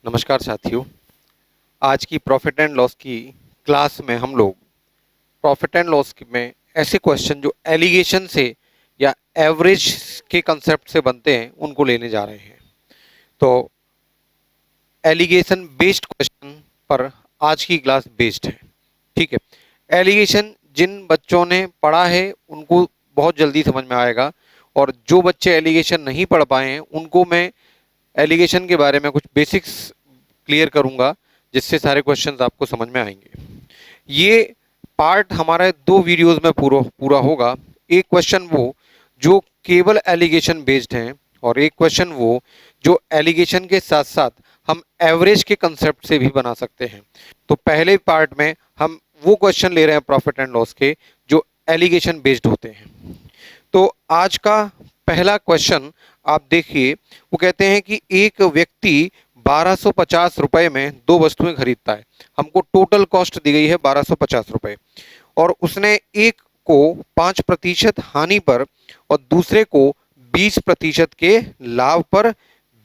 नमस्कार साथियों। आज की प्रॉफिट एंड लॉस की क्लास में हम लोग प्रॉफिट एंड लॉस में ऐसे क्वेश्चन जो एलिगेशन से या एवरेज के कंसेप्ट से बनते हैं उनको लेने जा रहे हैं। तो एलिगेशन बेस्ड क्वेश्चन पर आज की क्लास बेस्ड है। ठीक है, एलिगेशन जिन बच्चों ने पढ़ा है उनको बहुत जल्दी समझ में आएगा, और जो बच्चे एलिगेशन नहीं पढ़ पाए हैं उनको मैं एलिगेशन के बारे में कुछ बेसिक्स क्लियर करूंगा, जिससे सारे क्वेश्चंस आपको समझ में आएंगे। ये पार्ट हमारा दो वीडियोस में पूरा पूरा होगा। एक क्वेश्चन वो जो केवल एलिगेशन बेस्ड हैं, और एक क्वेश्चन वो जो एलिगेशन के साथ साथ हम एवरेज के कंसेप्ट से भी बना सकते हैं। तो पहले पार्ट में हम वो क्वेश्चन ले रहे हैं प्रॉफिट एंड लॉस के जो एलिगेशन बेस्ड होते हैं। तो आज का पहला क्वेश्चन आप देखिए, वो कहते हैं कि एक व्यक्ति 1250 रुपए में दो वस्तुएं खरीदता है। हमको टोटल कॉस्ट दी गई है 1250 रुपए, और उसने एक को 5% हानि पर और दूसरे को 20% के लाभ पर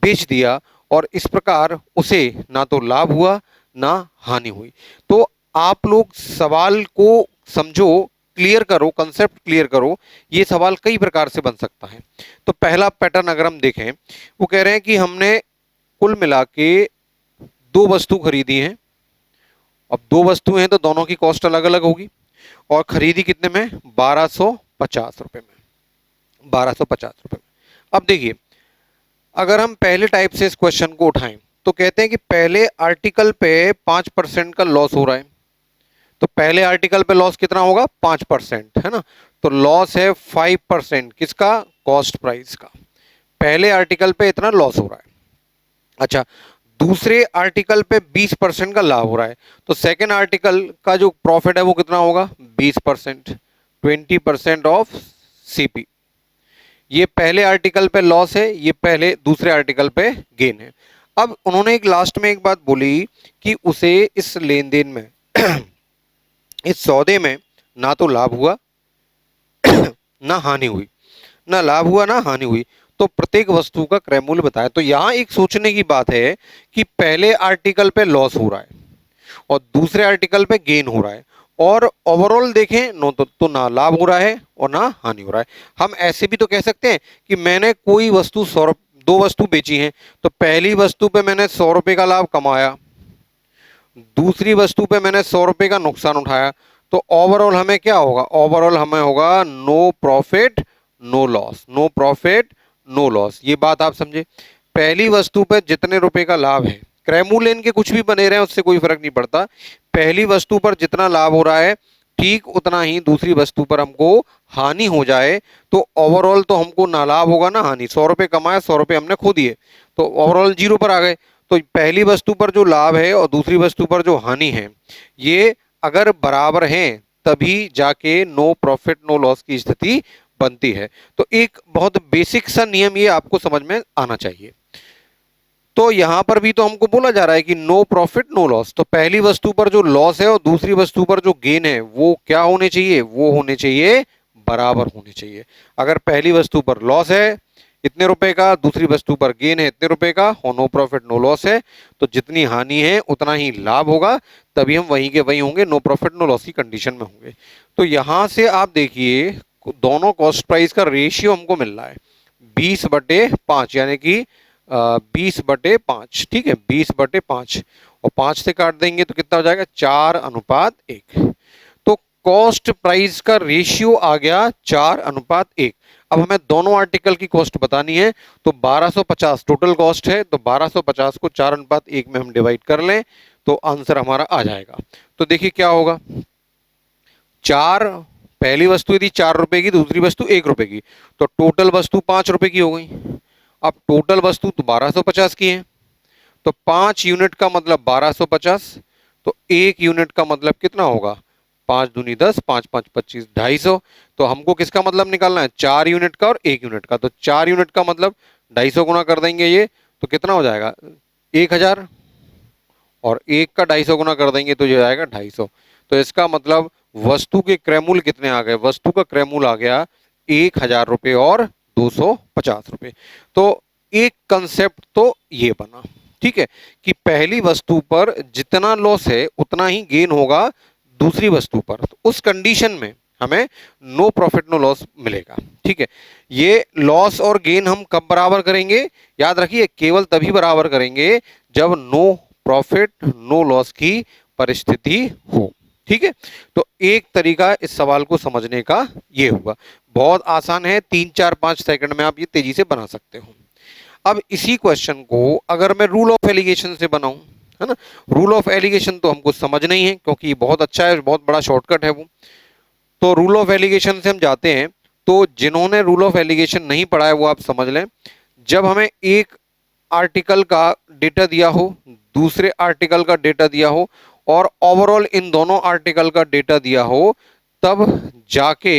बेच दिया, और इस प्रकार उसे ना तो लाभ हुआ ना हानि हुई। तो आप लोग सवाल को समझो, क्लियर करो, कंसेप्ट क्लियर करो। ये सवाल कई प्रकार से बन सकता है। तो पहला पैटर्न अगर हम देखें, वो कह रहे हैं कि हमने कुल मिला के दो वस्तु खरीदी हैं। अब दो वस्तुएं हैं तो दोनों की कॉस्ट अलग अलग होगी, और खरीदी कितने में? 1250 रुपए में। 1250 रुपए में। अब देखिए, अगर हम पहले टाइप से इस क्वेश्चन को उठाएं तो कहते हैं कि पहले आर्टिकल पे 5% का लॉस हो रहा है। तो पहले आर्टिकल पे लॉस कितना होगा? 5%, है ना। तो लॉस है 5% किसका? कॉस्ट प्राइस का। पहले आर्टिकल पे इतना लॉस हो रहा है। अच्छा, दूसरे आर्टिकल पे 20% का लाभ हो रहा है। तो सेकेंड आर्टिकल का जो प्रॉफिट है वो कितना होगा? 20%, 20% ऑफ सीपी। ये पहले आर्टिकल पे लॉस है, ये पहले दूसरे आर्टिकल पे गेन है। अब उन्होंने एक लास्ट में एक बात बोली कि उसे इस लेन देन में इस सौदे में ना तो लाभ हुआ ना हानि हुई, ना लाभ हुआ ना हानि हुई। तो प्रत्येक वस्तु का क्रय मूल्य बताया। तो यहां एक सोचने की बात है कि पहले आर्टिकल पे लॉस हो रहा है और दूसरे आर्टिकल पे गेन हो रहा है, और ओवरऑल देखें नो तो ना लाभ हो रहा है और ना हानि हो रहा है। हम ऐसे भी तो कह सकते हैं कि मैंने कोई वस्तु दो वस्तु बेची है, तो पहली वस्तु पे मैंने 100 रुपए का लाभ कमाया, दूसरी वस्तु पे मैंने 100 रुपए का नुकसान उठाया। तो ओवरऑल हमें क्या होगा? ओवरऑल हमें होगा no profit no loss. No profit no loss, ये बात आप समझे। पहली वस्तु पे जितने रुपए का लाभ है, क्रय मूल्य इनके कुछ भी बने रहे हैं उससे कोई फर्क नहीं पड़ता। पहली वस्तु पर जितना लाभ हो रहा है ठीक उतना ही दूसरी वस्तु पर हमको हानि हो जाए तो ओवरऑल तो हमको ना लाभ होगा ना हानि। 100 रुपए कमाया, 100 रुपए हमने खो दिए, तो ओवरऑल जीरो पर आ गए। तो पहली वस्तु पर जो लाभ है और दूसरी वस्तु पर जो हानि है, ये अगर बराबर हैं तभी जाके नो प्रॉफिट नो लॉस की स्थिति बनती है। तो एक बहुत बेसिक सा नियम ये आपको समझ में आना चाहिए। तो यहां पर भी तो हमको बोला जा रहा है कि नो प्रॉफिट नो लॉस। तो पहली वस्तु पर जो लॉस है और दूसरी वस्तु पर जो गेन है वो क्या होने चाहिए? वो होने चाहिए बराबर होने चाहिए। अगर पहली वस्तु पर लॉस है इतने रुपए का, दूसरी वस्तु पर गेन है इतने रुपए का, और नो प्रॉफिट नो लॉस है, तो जितनी हानि है उतना ही लाभ होगा, तभी हम वहीं के वहीं होंगे, नो प्रॉफिट नो लॉस की कंडीशन में होंगे। तो यहां से आप देखिए दोनों कॉस्ट प्राइस का रेशियो हमको मिल रहा है 20/5, यानी कि 20/5। ठीक है, 20/5, और 5 से काट देंगे तो कितना हो जाएगा? 4:1। तो कॉस्ट प्राइस का रेशियो आ गया 4:1। अब हमें दोनों आर्टिकल की कॉस्ट बतानी है, तो 1250 टोटल कॉस्ट है, तो 1250 को 4:1 में हम डिवाइड कर लें तो आंसर हमारा आ जाएगा। तो देखिए क्या होगा, चार, पहली वस्तु यदि 4 रुपए की, दूसरी वस्तु 1 रुपए की, तो टोटल वस्तु 5 रुपए की हो गई। अब टोटल वस्तु तो 1250 की है, तो 5 यूनिट का मतलब 1250, तो 1 यूनिट का मतलब कितना होगा? 5 दूनी 10, 5 5 25, 250। तो हमको किसका मतलब निकालना है? 4 यूनिट का और 1 यूनिट का। तो 4 यूनिट का मतलब 250 गुना कर देंगे ये, तो कितना हो जाएगा? 1000, और 1 का 250 गुना कर देंगे तो ये आएगा 250। तो इसका मतलब वस्तु के क्रय मूल्य कितने आ गए? वस्तु का क्रय मूल्य आ गया 1000 रुपये और 250 रुपये। तो एक कंसेप्ट तो ये बना। ठीक है, कि पहली वस्तु पर जितना लॉस है उतना ही गेन होगा दूसरी वस्तु पर। तो उस कंडीशन में हमें नो प्रॉफिट नो लॉस मिलेगा। ठीक है, ये लॉस और गेन हम कब बराबर करेंगे? याद रखिए, केवल तभी बराबर करेंगे जब नो प्रॉफिट नो लॉस की परिस्थिति हो। ठीक है, तो एक तरीका इस सवाल को समझने का ये हुआ। बहुत आसान है, 3-4-5 सेकंड में आप ये तेजी से बना सकते हो। अब इसी क्वेश्चन को अगर मैं रूल ऑफ एलिगेशन से बनाऊं, है ना, रूल ऑफ एलिगेशन तो हमको समझना ही है क्योंकि ये बहुत अच्छा है, बहुत बड़ा शॉर्टकट है वो। तो रूल ऑफ एलिगेशन से हम जाते हैं। तो जिन्होंने रूल ऑफ एलिगेशन नहीं पढ़ा है वो आप समझ लें। जब हमें एक आर्टिकल का डेटा दिया हो, दूसरे आर्टिकल का डेटा दिया हो और ओवरऑल इन दोनों आर्टिकल का डेटा दिया हो, तब जाके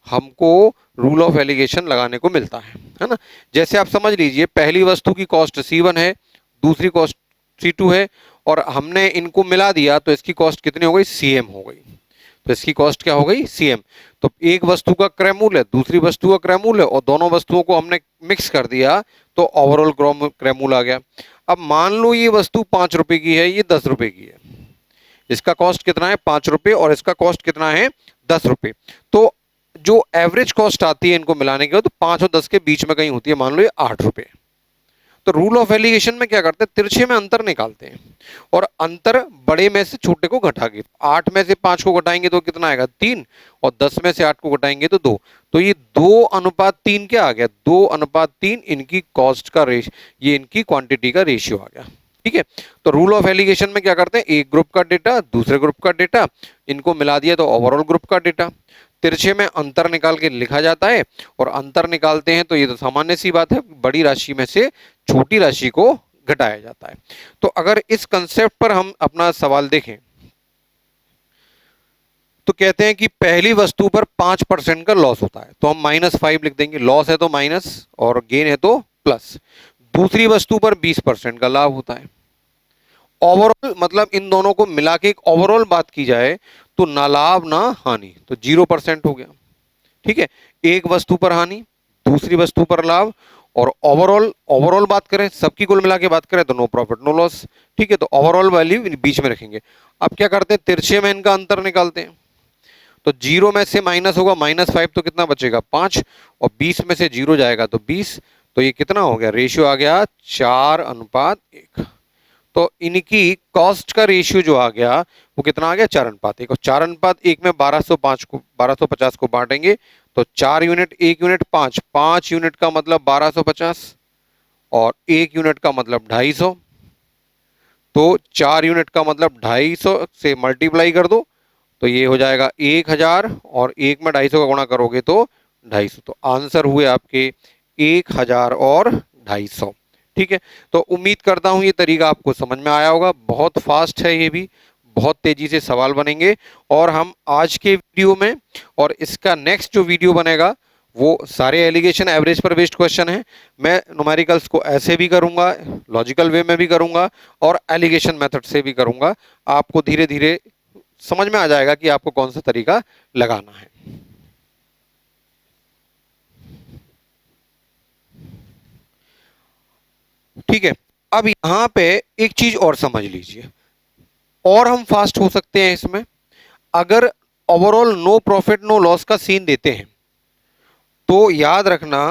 हमको रूल ऑफ एलिगेशन लगाने को मिलता है ना। जैसे आप समझ लीजिए, पहली वस्तु की कॉस्ट C1 है, दूसरी कॉस्ट C2 है और हमने इनको मिला दिया तो इसकी कॉस्ट कितनी हो गई? CM हो गई। तो इसकी कॉस्ट क्या हो गई? CM। तो एक वस्तु का क्रय मूल्य है, दूसरी वस्तु का क्रय मूल्य है और दोनों वस्तुओं को हमने मिक्स कर दिया तो ओवरऑल क्रय मूल्य आ गया। अब मान लो ये वस्तु 5 रुपए की है, ये 10 रुपए की है। इसका कॉस्ट कितना है? 5 रुपए और इसका कॉस्ट कितना है? 10 रुपए। तो जो एवरेज कॉस्ट आती है इनको मिलाने के बाद तो 5 और 10 के बीच में कहीं होती है, मान लो ये 8 रुपए। तो रूल ऑफ एलिगेशन में क्या करते हैं? तिरछे में अंतर निकालते हैं और अंतर बड़े में से छोटे को घटा के 8 में से 5 को घटाएंगे तो कितना आएगा? 3 और 10 में से 8 को घटाएंगे तो 2। तो ये 2:3 क्या आ गया? 2:3 इनकी कॉस्ट का ये इनकी क्वांटिटी का रेशियो आ गया। ठीक है, तो रूल ऑफ एलिगेशन में क्या करते हैं? एक ग्रुप का डेटा, दूसरे ग्रुप का डेटा, इनको मिला दिया तो ओवरऑल ग्रुप का डेटा। तिरछे में अंतर निकाल के लिखा जाता है और अंतर निकालते हैं तो ये तो सामान्य सी बात है, बड़ी राशि में से छोटी राशि को घटाया जाता है। तो अगर इस कंसेप्ट पर हम अपना सवाल देखें तो कहते हैं कि पहली वस्तु पर 5% का लॉस होता है, तो हम -5 लिख देंगे। लॉस है तो माइनस और गेन है तो प्लस। दूसरी वस्तु पर 20% का लाभ होता है। ओवरऑल मतलब इन दोनों को मिला के एक ओवरऑल बात की जाए तो ना लाभ ना हानि, तो 0% हो गया। ठीक है, एक वस्तु पर हानि, दूसरी वस्तु पर लाभ और ओवरऑल बात करें, सबकी कुल मिला के बात करें तो नो प्रॉफिट नो लॉस। ठीक है, तो ओवरऑल वैल्यू बीच में रखेंगे। अब क्या करते हैं? तिरछे में इनका अंतर निकालते हैं। तो 0 में से माइनस होगा -5 तो कितना बचेगा? 5 और 20 में से 0 जाएगा तो 20। तो ये कितना हो गया? रेशियो आ गया 4:1। तो इनकी कॉस्ट का रेशियो जो आ गया वो कितना आ गया? 4:1। और 4:1 में 1250 को बांटेंगे तो 4 यूनिट, 1 यूनिट 5, 5 यूनिट का मतलब 1250 और 1 यूनिट का मतलब 250। तो 4 यूनिट का मतलब 250 से मल्टीप्लाई कर दो तो ये हो जाएगा 1000 और 1 में 250 का गुणा करोगे तो 250। तो आंसर हुए आपके 1000 और 250। ठीक है, तो उम्मीद करता हूं ये तरीका आपको समझ में आया होगा। बहुत फास्ट है ये भी, बहुत तेजी से सवाल बनेंगे और हम आज के वीडियो में और इसका नेक्स्ट जो वीडियो बनेगा वो सारे एलिगेशन एवरेज पर बेस्ड क्वेश्चन है। मैं न्यूमेरिकल्स को ऐसे भी करूंगा, लॉजिकल वे में भी करूंगा और एलिगेशन मेथड से भी करूंगा। आपको धीरे धीरे समझ में आ जाएगा कि आपको कौन सा तरीका लगाना है। ठीक है, अब यहां पे एक चीज और समझ लीजिए और हम फास्ट हो सकते हैं इसमें। अगर overall no profit no loss का सीन देते हैं तो याद रखना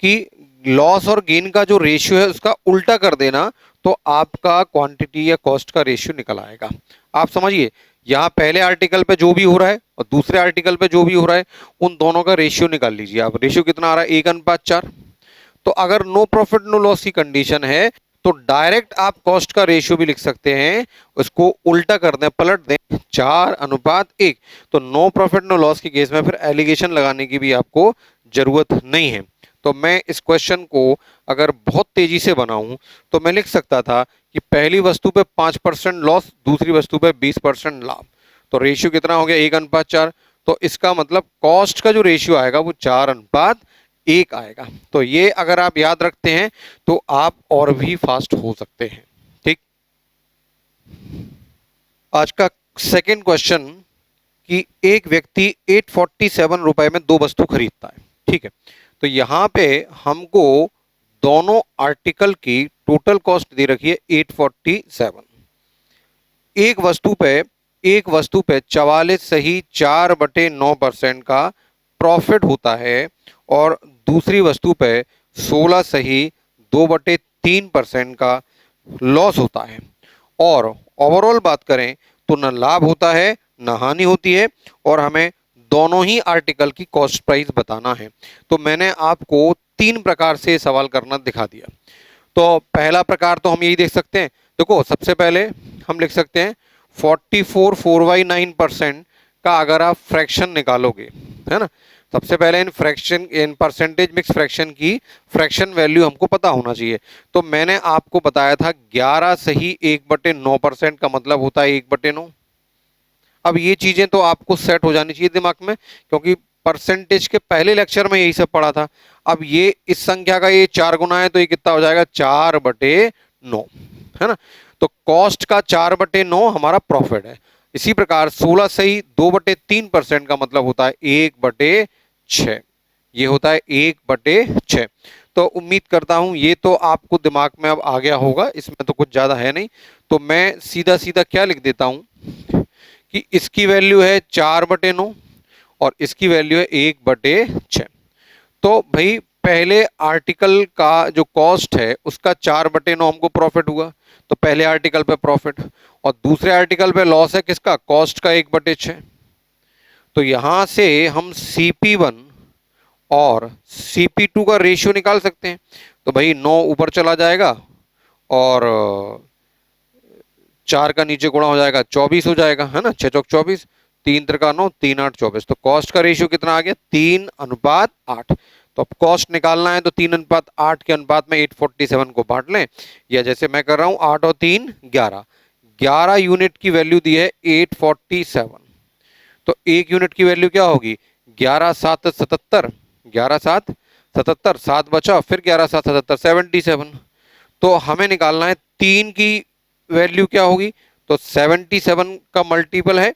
कि लॉस और गेन का जो रेशियो है उसका उल्टा कर देना तो आपका क्वांटिटी या कॉस्ट का रेशियो निकल आएगा। आप समझिए, यहां पहले आर्टिकल पे जो भी हो रहा है और दूसरे आर्टिकल पे जो भी हो रहा है उन दोनों का रेशियो निकाल लीजिए आप। रेशियो कितना आ रहा है? 1:4। तो अगर नो प्रॉफिट नो लॉस की कंडीशन है तो डायरेक्ट आप कॉस्ट का रेशियो भी लिख सकते हैं, उसको उल्टा कर दें, पलट दें 4:1। तो नो प्रॉफिट नो लॉस के केस में फिर एलिगेशन लगाने की भी आपको जरूरत नहीं है। तो मैं इस क्वेश्चन को अगर बहुत तेजी से बनाऊं तो मैं लिख सकता था कि पहली वस्तु पे 5% लॉस, दूसरी वस्तु पे 20% लाभ। तो रेशियो कितना हो गया? 1:4। तो इसका मतलब कॉस्ट का जो रेशियो आएगा वो 4:1 आएगा। तो ये अगर आप याद रखते हैं तो आप और भी फास्ट हो सकते हैं। ठीक, आज का सेकेंड क्वेश्चन कि एक व्यक्ति 847 रुपए में 2 वस्तु खरीदता है। ठीक है, तो यहां पे हमको दोनों आर्टिकल की टोटल कॉस्ट दे रखी है 847। एक वस्तु पे 44.4/9% का प्रॉफिट होता है और दूसरी वस्तु पे 16.2/3% का लॉस होता है। और ओवरऑल बात करें तो न लाभ होता है न हानि होती है, और हमें दोनों ही आर्टिकल की कॉस्ट प्राइस बताना है। तो मैंने आपको 3 प्रकार से सवाल करना दिखा दिया। तो पहला प्रकार तो हम यही देख सकते हैं, देखो सबसे पहले हम लिख सकते हैं 44.4/9% का अगर आप फ्रैक्शन निकालोगे, है ना, सबसे पहले इन परसेंटेज मिक्स फ्रैक्शन की फ्रैक्शन वैल्यू हमको पता होना चाहिए। तो मैंने आपको बताया था 11 सही 1/9% का मतलब होता है 1/9। अब ये चीजें तो आपको सेट हो जानी चाहिए दिमाग में, क्योंकि परसेंटेज के पहले लेक्चर में यही सब पढ़ा था। अब ये इस संख्या का ये 4 गुना है तो ये कितना हो जाएगा 4/9, है ना। तो कॉस्ट का 4/9 हमारा प्रॉफिट है। इसी प्रकार 16 सही 2/3% का मतलब होता है 1/6, ये होता है 1/6। तो उम्मीद करता हूं ये तो आपको दिमाग में अब आ गया होगा, इसमें तो कुछ ज्यादा है नहीं। तो मैं सीधा सीधा क्या लिख देता हूं कि इसकी वैल्यू है 4/9 और इसकी वैल्यू है 1/6। तो भाई पहले आर्टिकल का जो कॉस्ट है उसका 4/9 हमको प्रॉफिट हुआ, तो पहले आर्टिकल पे प्रॉफिट, और दूसरे आर्टिकल पे लॉस है किसका, कॉस्ट का 1/6। तो यहां से हम CP1 और CP2 का रेशियो निकाल सकते हैं। तो भाई 9 ऊपर चला जाएगा और 4 का नीचे गुणा हो जाएगा 24 हो जाएगा, है ना, 6 चौक 24, 3 त्रिका 9, 3 8 24। तो कॉस्ट का रेशियो कितना आ गया 3:8। तो अब कॉस्ट निकालना है तो 3:8 के अनुपात में 847 को बांट लें, या जैसे मैं कर रहा हूं 8 और 3 11, 11 यूनिट की वैल्यू दी है 847। तो एक यूनिट की वैल्यू क्या होगी 11 7 77, 11 7 77, 7 बचा, फिर 11 7 77 77। तो हमें निकालना है 3 की वैल्यू क्या होगी, तो 77 का मल्टीपल है,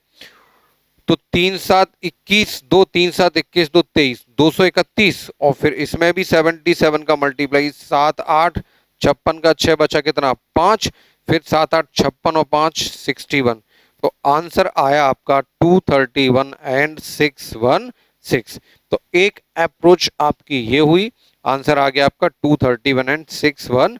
तो 3 7 21, 2 3 7 21, 2 23, 231, और फिर इसमें भी 77 का मल्टीप्लाई, 7 8 56 का 6 बचा कितना 5, फिर 7 8 56 और 5 61। तो आंसर आया आपका 231 एंड 616। तो एक अप्रोच आपकी ये हुई, आंसर आ गया आपका 231 एंड 616।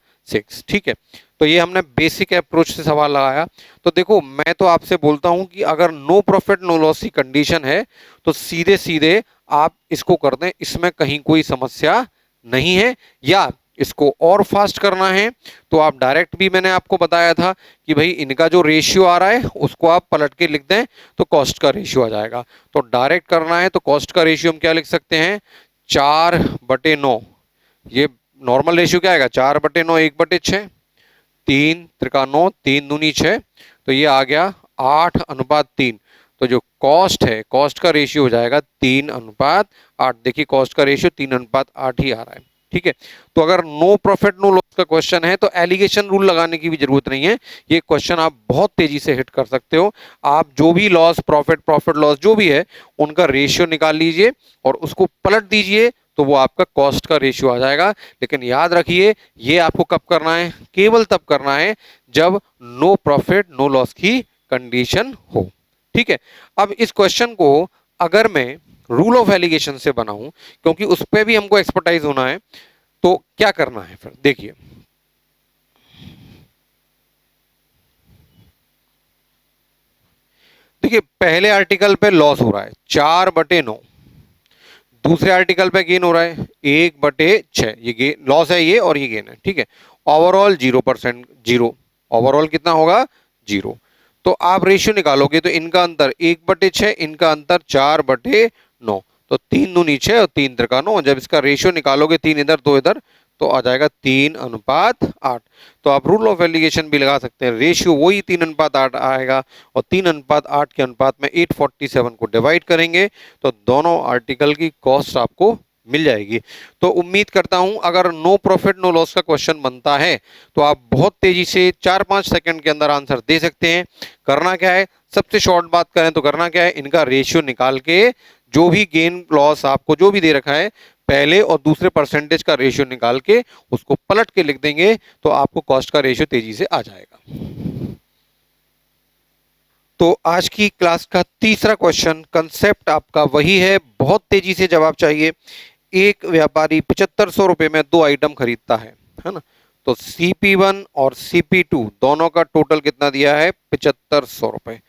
ठीक है, तो ये हमने बेसिक अप्रोच से सवाल लगाया। तो देखो मैं तो आपसे बोलता हूं कि अगर नो प्रॉफिट नो लॉस की कंडीशन है तो सीधे सीधे आप इसको कर दें, इसमें कहीं कोई समस्या नहीं है। या इसको और फास्ट करना है तो आप डायरेक्ट भी, मैंने आपको बताया था कि भाई इनका जो रेशियो आ रहा है उसको आप पलट के लिख दें तो कॉस्ट का रेशियो आ जाएगा। तो डायरेक्ट करना है तो कॉस्ट का रेशियो हम क्या लिख सकते हैं 4/9। ये नॉर्मल रेशियो क्या आएगा 4/9 1/6, 3 त्रिका 9, 3 दूनी 6, तो ये आ गया 8:3। तो जो कॉस्ट है, कॉस्ट का रेशियो हो जाएगा 3:8। देखिए कॉस्ट का रेशियो 3:8 ही आ रहा है। ठीक है, तो अगर नो प्रॉफिट नो लॉस का क्वेश्चन है तो एलिगेशन रूल लगाने की भी जरूरत नहीं है, ये क्वेश्चन आप बहुत तेजी से हिट कर सकते हो। आप जो भी लॉस प्रॉफिट लॉस जो भी है उनका रेशियो निकाल लीजिए और उसको पलट दीजिए, तो वो आपका कॉस्ट का रेशियो आ जाएगा। लेकिन याद रखिए ये आपको कब करना है, केवल तब करना है जब नो प्रॉफिट नो लॉस की कंडीशन हो। ठीक है, अब इस क्वेश्चन को अगर मैं रूल ऑफ एलिगेशन से बनाऊं, क्योंकि उस पर भी हमको एक्सपर्टाइज होना है, तो क्या करना है फिर देखिए। देखिए पहले आर्टिकल पे लॉस हो रहा है 4/9, दूसरे आर्टिकल पे गेन हो रहा है 1/6, ये गेन लॉस है ये और ये गेन है। ठीक है, ओवरऑल 0%, जीरो, ओवरऑल कितना होगा 0। तो आप रेशियो निकालोगे तो इनका अंतर 1/6, इनका अंतर 4/9, तो 3 दूनी 6 और 3 त्रिका 9। जब इसका रेशियो निकालोगे 3 इधर 2 इधर तो आ जाएगा 3:8। तो आप रूल ऑफ एलिगेशन भी लगा सकते हैं, रेशियो वही 3:8 आएगा और 3:8 के अनुपात में 847 को डिवाइड करेंगे तो दोनों आर्टिकल की कॉस्ट आपको मिल जाएगी। तो उम्मीद करता हूं अगर नो प्रॉफिट नो लॉस का क्वेश्चन बनता है तो आप बहुत तेजी से 4-5 सेकंड के अंदर आंसर दे सकते हैं। करना क्या है, सबसे शॉर्ट बात करें तो करना क्या है, इनका रेशियो निकाल के जो भी गेन लॉस आपको जो भी दे रखा है पहले और दूसरे परसेंटेज का रेशियो निकाल के उसको पलट के लिख देंगे तो आपको कॉस्ट का रेशियो तेजी से आ जाएगा। तो आज की क्लास का तीसरा क्वेश्चन, कंसेप्ट आपका वही है, बहुत तेजी से जवाब चाहिए। एक व्यापारी 7500 रुपए में 2 आइटम खरीदता है ना। तो CP1 और CP2 दोनों का टोटल कितना दिया है? 7500 रुपए।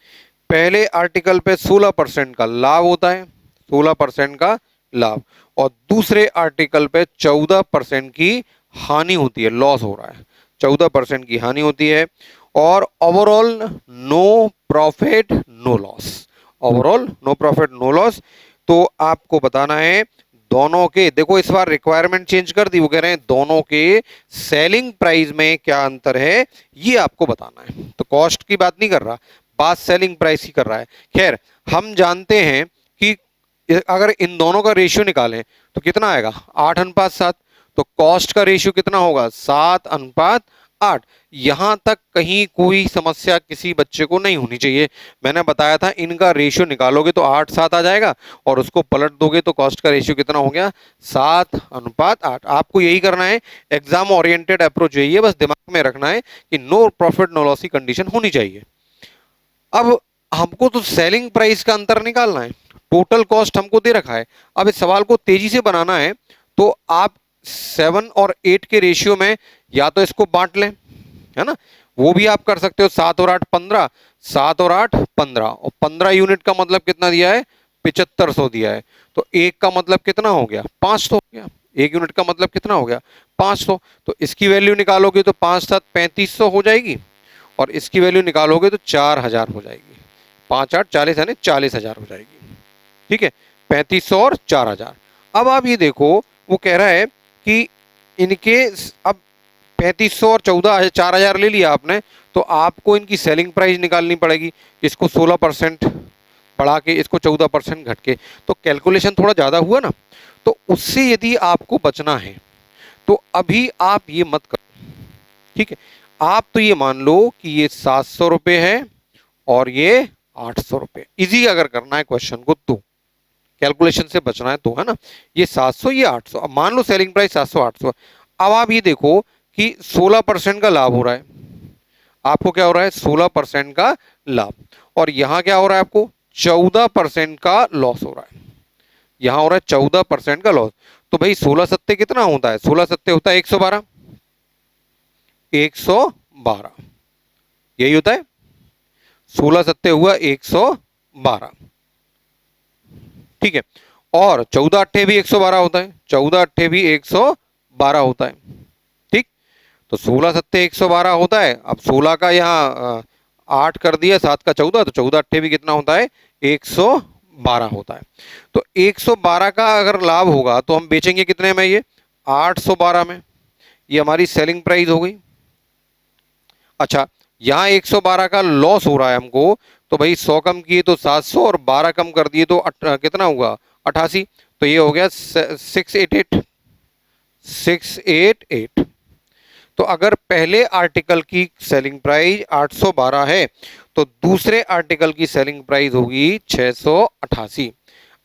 पहले आर्टिकल पे 16% का लाभ होता है, 16% का लाभ, और दूसरे आर्टिकल पे 14% की हानि होती है, लॉस हो रहा है, 14% की हानि होती है। और overall no profit no loss, overall no profit no loss. तो आपको बताना है दोनों के, देखो इस बार रिक्वायरमेंट चेंज कर दी, वो कह रहे हैं दोनों के सेलिंग प्राइस में क्या अंतर है ये आपको बताना है। तो कॉस्ट की बात नहीं कर रहा, बात सेलिंग प्राइस की कर रहा है। खैर हम जानते हैं कि अगर इन दोनों का रेशियो निकालें तो कितना आएगा? 8:7। तो कॉस्ट का रेशियो कितना होगा? 7:8। यहां तक कहीं कोई समस्या किसी बच्चे को नहीं होनी चाहिए। मैंने बताया था इनका रेशियो निकालोगे तो 8:7 आ जाएगा और उसको पलट दोगे तो कॉस्ट का रेशियो कितना हो गया? 7:8। आपको यही करना है, एग्जाम ओरिएंटेड अप्रोच यही है, बस दिमाग में रखना है कि नो प्रॉफिट नो लॉस की कंडीशन होनी चाहिए। अब हमको तो सेलिंग प्राइस का अंतर निकालना है, टोटल कॉस्ट हमको दे रखा है। अब इस सवाल को तेजी से बनाना है तो आप 7 और 8 के रेशियो में या तो इसको बांट लें, है ना, वो भी आप कर सकते हो। 7 और 8 15, 7 और 8 15, और 15 यूनिट का मतलब कितना दिया है? 7500 दिया है। तो एक का मतलब कितना हो गया? 500 हो गया। एक यूनिट का मतलब कितना हो गया? 500। तो इसकी वैल्यू निकालोगे तो 5×7 3500 हो जाएगी, और इसकी वैल्यू निकालोगे तो 4000 हो जाएगी। 5×8 40 यानी 40,000 हो जाएगी। ठीक है, 3500 और 4000। अब आप ये देखो, वो कह रहा है कि इनके अब 3500 और 4000 ले लिया आपने, तो आपको इनकी सेलिंग प्राइस निकालनी पड़ेगी। इसको 16% बढ़ा के, इसको 14% घट के, तो कैलकुलेशन थोड़ा ज़्यादा हुआ ना। तो उससे यदि आपको बचना है तो अभी आप ये मत करो, ठीक है। आप तो ये मान लो कि ये 700 रुपये है और ये 800 रुपये। इजी अगर करना है क्वेश्चन को तो, कैलकुलेशन से बचना है तो, है ना। ये 700 ये 800, अब मान लो सेलिंग प्राइस 700 800। अब आप ये देखो कि 16% का लाभ हो रहा है, आपको क्या हो रहा है? 16% का लाभ। और यहां क्या हो रहा है? आपको 14% का लॉस हो रहा है। यहां हो रहा है 14% का लॉस। तो भाई 16 सत्ते कितना होता है? 16 सत्ते होता है 112, 112 यही होता है। 16 सत्ते हुआ 112, ठीक है। और 14 अट्ठे भी 112 होता है, 14 अट्ठे भी 112 होता है, ठीक। तो 16 सत्ते 112 होता है। अब 16 का यहाँ 8 कर दिया, 7 का 14, तो 14 अट्ठे भी कितना होता है? 112 होता है। तो 112 का अगर लाभ होगा तो हम बेचेंगे कितने में? ये 812 में। ये हमारी सेलिंग प्राइस हो गई। अच्छा, यहाँ 112 का लॉस हो रहा है हमको, तो भाई 100 कम किए तो 700 और 12 कम कर दिए तो कितना हुआ? 88। तो ये हो गया 688, 688। तो अगर पहले आर्टिकल की सेलिंग प्राइस 812 है तो दूसरे आर्टिकल की सेलिंग प्राइस होगी 688।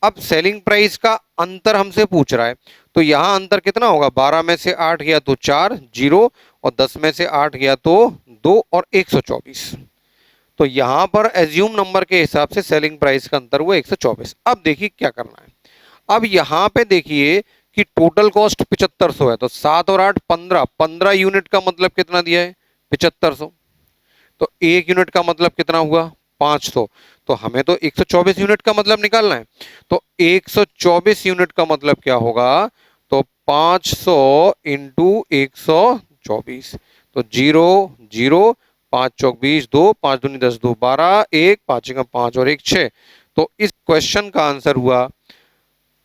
अब सेलिंग प्राइस का अंतर हमसे पूछ रहा है, तो यहां अंतर कितना होगा? 12 में से 8 गया तो 4 0, और 10 में से 8 गया तो 2 और 124। तो यहां पर एज्यूम नंबर के हिसाब से सेलिंग प्राइस का अंतर हुआ 124। अब देखिए क्या करना है। अब यहां पे देखिए कि टोटल कॉस्ट 7500 है, तो 7 और 8 15, 15 यूनिट का मतलब कितना दिया है? 7500। तो एक यूनिट का मतलब कितना हुआ? 500। तो हमें तो 124 यूनिट का मतलब निकालना है। तो 124 यूनिट का मतलब क्या होगा? तो 500 इंटू 124। तो 0 0, 5 चौक 20, 2 5 दूनी 10, 2 12, 1 5 5 और 1 6। तो इस क्वेश्चन का आंसर हुआ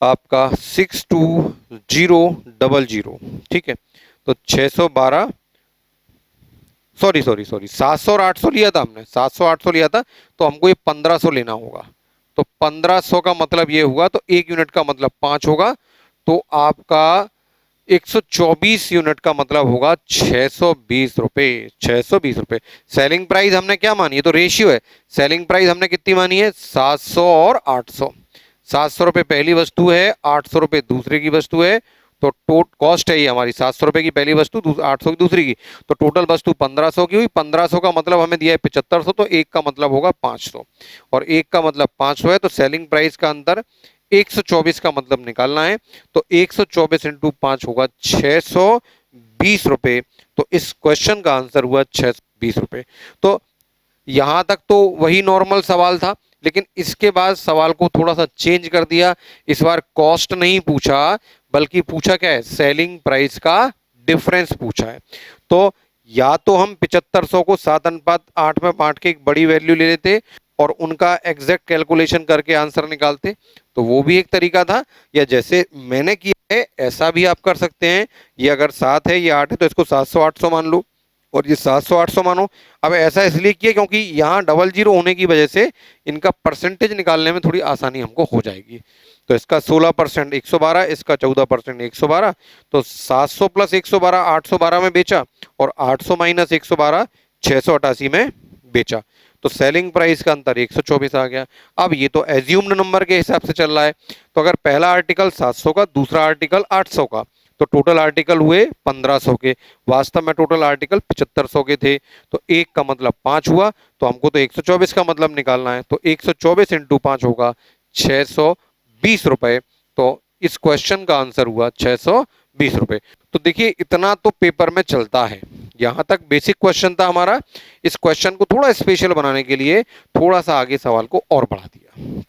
आपका 62000, ठीक है। तो 612, सॉरी 700 और 800 लिया था हमने, 700 800 लिया था, तो हमको ये 1500 लेना होगा। तो 1500 का मतलब ये हुआ, तो एक यूनिट का मतलब 5 होगा, तो आपका 124 यूनिट का मतलब होगा 620 रुपए। 620 रुपए सेलिंग प्राइस हमने क्या मानी है? तो रेशियो है। सेलिंग प्राइस हमने कितनी मानी है? 700 और 800। ₹700 पहली वस्तु है, ₹800 दूसरे की वस्तु है, तो कॉस्ट है ये हमारी ₹700 की पहली वस्तु, 800 की दूसरी की, तो टोटल वस्तु 1500 की हुई। 1500 का मतलब हमें दिया है 7500, तो एक का मतलब होगा 500 और एक का मतलब 500 है, तो सेलिंग प्राइस का अंतर 124 का मतलब निकालना है, तो 124 इंटू 5 होगा ₹620। तो इस क्वेश्चन का आंसर हुआ ₹620। तो यहां तक तो वही नॉर्मल सवाल था, लेकिन इसके बाद सवाल को थोड़ा सा चेंज कर दिया। इस बार कॉस्ट नहीं पूछा, बल्कि पूछा क्या है, सेलिंग प्राइस का डिफरेंस पूछा है। तो या तो हम 7500 को 7:8 में बांट के एक बड़ी वैल्यू ले लेते और उनका एग्जैक्ट कैलकुलेशन करके आंसर निकालते, तो वो भी एक तरीका था, या जैसे मैंने किया है ऐसा भी आप कर सकते हैं। ये अगर 7 है, ये 8 है, तो इसको 700-800 मान लो और ये 700-800 मानो। अब ऐसा इसलिए किया क्योंकि यहाँ डबल जीरो होने की वजह से इनका परसेंटेज निकालने में थोड़ी आसानी हमको हो जाएगी। तो इसका 16% 112, इसका 14% 112, तो 700 प्लस 112 812 में बेचा और 800 माइनस 112 688 में बेचा। तो सेलिंग प्राइस का अंतर 124 आ गया। अब ये तो एज्यूम्ड नंबर के हिसाब से चल रहा है, तो अगर पहला आर्टिकल 700 का, दूसरा आर्टिकल 800 का, तो टोटल आर्टिकल हुए 1500 के। वास्तव में टोटल आर्टिकल 7500 के थे, तो एक का मतलब 5 हुआ, तो हमको तो 124 का मतलब निकालना है, तो 124 इंटू 5 होगा ₹620। तो इस क्वेश्चन का आंसर हुआ ₹620। तो देखिए इतना तो पेपर में चलता है, यहां तक बेसिक क्वेश्चन था हमारा। इस क्वेश्चन को थोड़ा स्पेशल बनाने के लिए थोड़ा सा आगे सवाल को और बढ़ा दिया।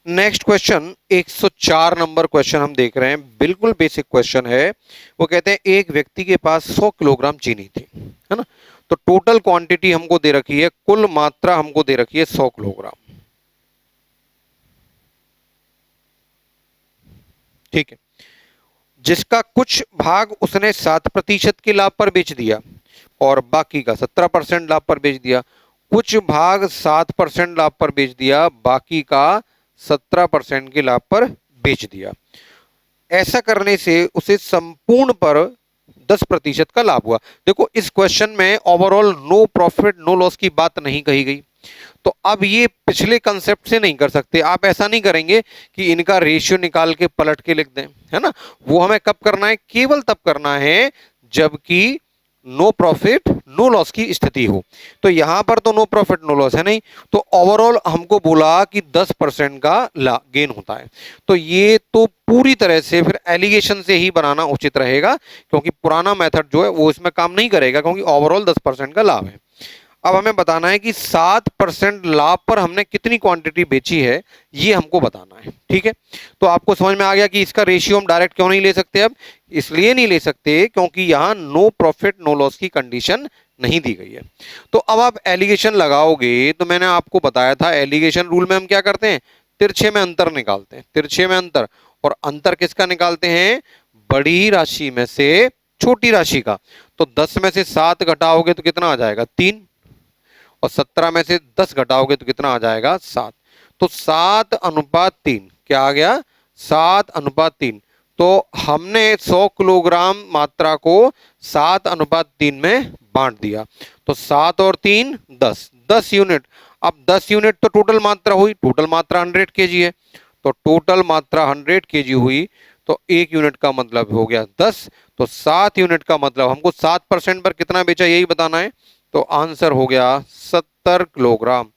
नेक्स्ट क्वेश्चन 104 नंबर क्वेश्चन हम देख रहे हैं, बिल्कुल बेसिक क्वेश्चन है। वो कहते हैं एक व्यक्ति के पास 100 किलोग्राम चीनी थी, है ना, तो टोटल क्वांटिटी हमको दे रखी है, कुल मात्रा हमको दे रखी है 100 किलोग्राम। ठीक है, जिसका कुछ भाग उसने 7% के लाभ पर बेच दिया और बाकी का 17% लाभ पर बेच दिया। कुछ भाग 7% लाभ पर बेच दिया, बाकी का 17% के लाभ पर बेच दिया। ऐसा करने से उसे संपूर्ण पर 10% का लाभ हुआ। देखो इस क्वेश्चन में overall no profit no loss की बात नहीं कही गई, तो अब ये पिछले कंसेप्ट से नहीं कर सकते। आप ऐसा नहीं करेंगे कि इनका रेशियो निकाल के पलट के लिख दें, है ना। वो हमें कब करना है, केवल तब करना है जबकि नो प्रॉफिट नो लॉस की स्थिति हो। तो यहां पर तो नो प्रॉफिट नो लॉस है नहीं, तो ओवरऑल हमको बोला कि 10% का गेन होता है। तो ये तो पूरी तरह से फिर एलिगेशन से ही बनाना उचित रहेगा, क्योंकि पुराना मेथड जो है वो इसमें काम नहीं करेगा, क्योंकि ओवरऑल 10% का लाभ है। अब हमें बताना है कि 7% लाभ पर हमने कितनी क्वांटिटी बेची है, ये हमको बताना है। ठीक है, तो आपको समझ में आ गया कि इसका रेशियो हम डायरेक्ट क्यों नहीं ले सकते। अब इसलिए नहीं ले सकते क्योंकि यहां नो प्रॉफिट नो लॉस की कंडीशन नहीं दी गई है। तो अब आप एलिगेशन लगाओगे, तो मैंने आपको बताया था एलिगेशन रूल में हम क्या करते हैं, तिरछे में अंतर निकालते हैं। तिरछे में अंतर, और अंतर किसका निकालते हैं, बड़ी राशि में से छोटी राशि का। तो 10 में से 7 घटाओगे तो कितना आ जाएगा, 3, और 17 में से 10 घटाओगे तो कितना आ जाएगा, 7। तो 7:3 क्या आ गया, 7:3। तो हमने 100 किलोग्राम मात्रा को 7:3 में बांट दिया, तो 7 और 3 10 यूनिट। अब 10 यूनिट तो टोटल मात्रा हुई, टोटल मात्रा 100 केजी है, तो टोटल मात्रा 100 केजी हुई, तो एक यूनिट का मतलब हो गया 10। तो 7 यूनिट का मतलब हमको 7% पर कितना बेचा यही बताना है, तो आंसर हो गया 70 किलोग्राम।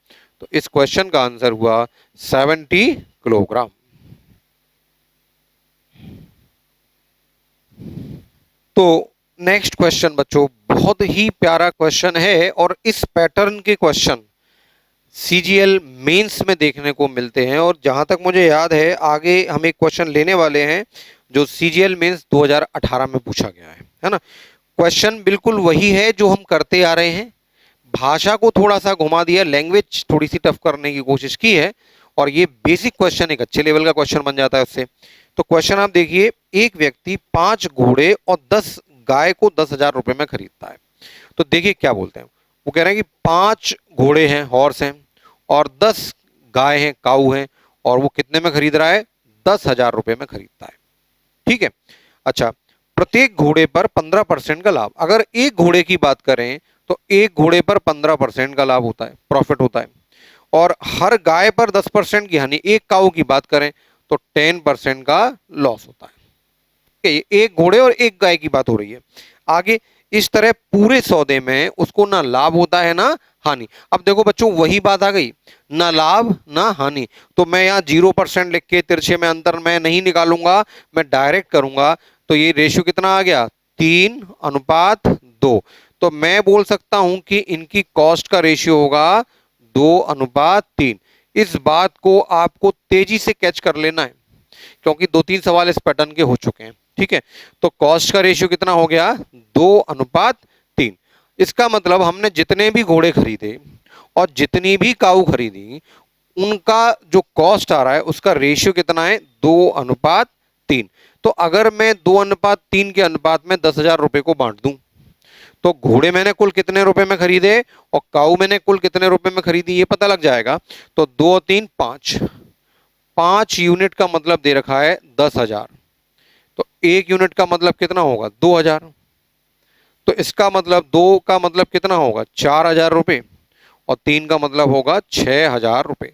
तो इस क्वेश्चन का आंसर हुआ 70 किलोग्राम। तो नेक्स्ट क्वेश्चन बच्चों बहुत ही प्यारा क्वेश्चन है, और इस पैटर्न के क्वेश्चन सीजीएल मेंस में देखने को मिलते हैं। और जहां तक मुझे याद है आगे हम एक क्वेश्चन लेने वाले हैं जो सीजीएल मेंस 2018 में पूछा गया है ना। क्वेश्चन बिल्कुल वही है जो हम करते आ रहे हैं, भाषा को थोड़ा सा घुमा दिया, लैंग्वेज थोड़ी सी टफ करने की कोशिश की है, और ये बेसिक क्वेश्चन एक अच्छे लेवल का क्वेश्चन बन जाता है उससे। तो क्वेश्चन आप देखिए, एक व्यक्ति 5 घोड़े और 10 गाय को 10,000 रुपए में खरीदता है। तो देखिए क्या बोलते हैं, वो कह रहे हैं कि 5 घोड़े हैं, हॉर्स हैं, और 10 गाय हैं, काऊ हैं, और वो कितने में खरीद रहा है, 10,000 रुपए में खरीदता है। ठीक है, अच्छा, प्रत्येक घोड़े पर 15% का लाभ। अगर एक घोड़े की बात करें तो एक घोड़े पर 15% का लाभ होता है, प्रॉफिट होता है। और हर गाय पर 10% की हानि, एक काऊ की बात करें तो 10% का लॉस होता है। एक घोड़े और एक गाय की बात हो रही है। आगे इस तरह पूरे सौदे में उसको ना लाभ होता है ना हानि। अब देखो बच्चों वही बात आ गई, ना लाभ ना हानि, तो मैं यहाँ 0% लिख के तिरछे में अंतर मैं नहीं निकालूंगा, मैं डायरेक्ट करूंगा। तो ये रेशियो कितना आ गया, 3:2। तो मैं बोल सकता हूं कि इनकी कॉस्ट का रेशियो होगा 2:3। इस बात को आपको तेजी से कैच कर लेना है, क्योंकि 2-3 सवाल इस पैटर्न के हो चुके हैं। ठीक है, तो कॉस्ट का रेशियो कितना हो गया, 2:3। इसका मतलब हमने जितने भी घोड़े खरीदे और जितनी भी काऊ खरीदी, उनका जो कॉस्ट आ रहा है उसका रेशियो कितना है, 2:3। तो अगर मैं 2:3 के अनुपात में 10,000 रुपए को बांट दूं, तो घोड़े मैंने कुल कितने रुपए में खरीदे और काऊ मैंने कुल कितने रुपए में खरीदी, ये पता लग जाएगा। तो 2-3 5, 5 यूनिट का मतलब दे रखा है 10,000, तो 1 यूनिट का मतलब कितना होगा, 2,000। तो इसका मतलब 2 का मतलब कितना होगा, 4,000 रुपये, और 3 का मतलब होगा 6,000 रुपये।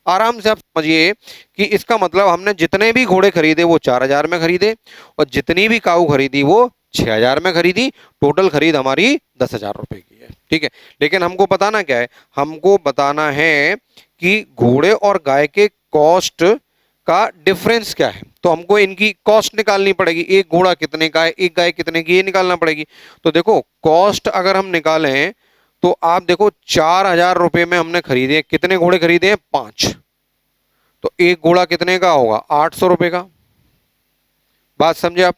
आराम से आप समझिए कि इसका मतलब हमने जितने भी घोड़े खरीदे वो 4,000 में खरीदे, और जितनी भी काऊ खरीदी वो 6,000 में खरीदी। टोटल खरीद हमारी 10,000 रुपये की है। ठीक है, लेकिन हमको बताना क्या है, हमको बताना है कि घोड़े और गाय के कॉस्ट का डिफरेंस क्या है। तो हमको इनकी कॉस्ट निकालनी पड़ेगी, एक घोड़ा कितने का है, एक गाय कितने की, ये निकालना पड़ेगी। तो देखो कॉस्ट अगर हम निकालें तो आप देखो 4,000 रुपये में हमने खरीदे, कितने घोड़े खरीदे हैं, 5। तो एक घोड़ा कितने का होगा, 800 रुपये का। बात समझे आप,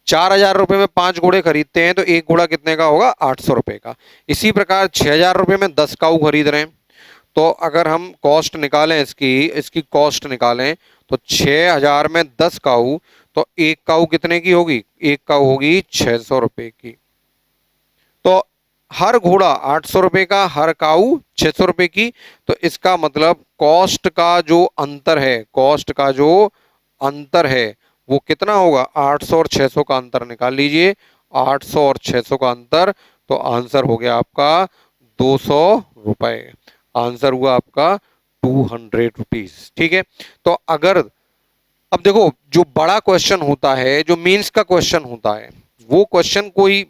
4,000 रुपये में 5 घोड़े खरीदते हैं तो एक घोड़ा कितने का होगा, 800 रुपये का। इसी प्रकार 6,000 रुपये में 10 काऊ खरीद रहे हैं, तो अगर हम कॉस्ट निकालें इसकी कॉस्ट निकालें तो 6,000 में 10 काऊ, तो एक काऊ कितने की होगी, एक काऊ होगी 600 रुपये की। तो हर घोड़ा 800 रुपये का, हर काऊ 600 रुपये की। तो इसका मतलब कॉस्ट का जो अंतर है, कॉस्ट का जो अंतर है वो कितना होगा, 800 और 600 का अंतर निकाल लीजिए, 800 और 600 का अंतर, तो आंसर हो गया आपका 200 रुपये। आंसर हुआ आपका 200 रुपीज। ठीक है, तो अगर अब देखो जो बड़ा क्वेश्चन होता है, जो मेंस का क्वेश्चन होता है, वो क्वेश्चन कोई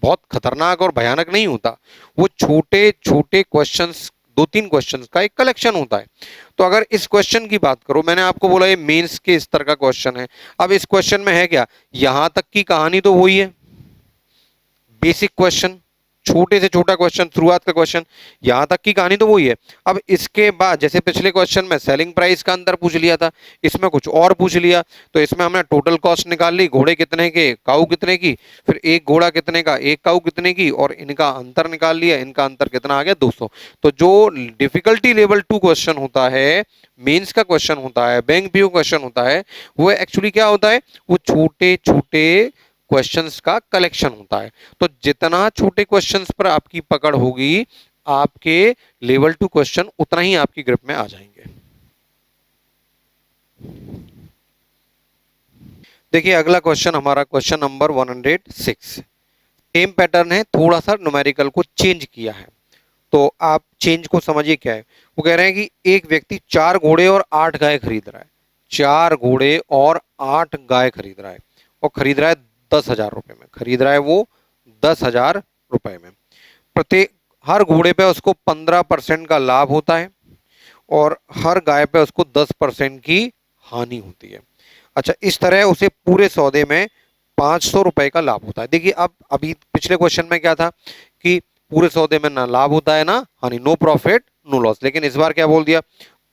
बहुत खतरनाक और भयानक नहीं होता, वो छोटे छोटे क्वेश्चंस, 2-3 क्वेश्चंस का एक कलेक्शन होता है। तो अगर इस क्वेश्चन की बात करो, मैंने आपको बोला ये मेंस के स्तर का क्वेश्चन है। अब इस क्वेश्चन में है क्या, यहां तक की कहानी तो वही है, बेसिक क्वेश्चन, छोटे से छोटा क्वेश्चन, शुरुआत का क्वेश्चन, यहां तक की कहानी तो वही है। अब इसके बाद जैसे पिछले क्वेश्चन में सेलिंग प्राइस का अंतर पूछ लिया था, इसमें कुछ और पूछ लिया। तो इसमें हमने टोटल कॉस्ट निकाल ली, घोड़े कितने के, काऊ कितने की, फिर एक घोड़ा कितने का, एक काऊ कितने की, और इनका अंतर निकाल लिया। इनका अंतर कितना आ गया, 200। तो जो डिफिकल्टी लेवल 2 क्वेश्चन होता है, मेंस का क्वेश्चन होता है, बैंक पीओ क्वेश्चन होता है, वो एक्चुअली क्या होता है, वो छोटे छोटे क्वेश्चंस का कलेक्शन होता है। तो जितना छोटे क्वेश्चंस पर आपकी पकड़ होगी, आपके लेवल 2 क्वेश्चन उतना ही आपकी ग्रिप में आ जाएंगे। देखिए अगला क्वेश्चन हमारा क्वेश्चन नंबर 106। सेम पैटर्न है, थोड़ा सा न्यूमेरिकल को चेंज किया है। तो आप चेंज को समझिए क्या है। वो कह रहे हैं कि एक व्यक्ति 4 घोड़े और 8 गाय खरीद रहा है, 4 घोड़े और 8 गाय खरीद रहा है, और खरीद रहा है 10,000 रुपये में, खरीद रहा है वो 10,000 रुपये में। प्रत्येक हर घोड़े पे उसको 15% का लाभ होता है, और हर गाय पे उसको 10% की हानि होती है। अच्छा, इस तरह उसे पूरे सौदे में 500 रुपए का लाभ होता है। देखिए अब अभी पिछले क्वेश्चन में क्या था कि पूरे सौदे में ना लाभ होता है ना हानि, नो प्रॉफिट नो लॉस, लेकिन इस बार क्या बोल दिया,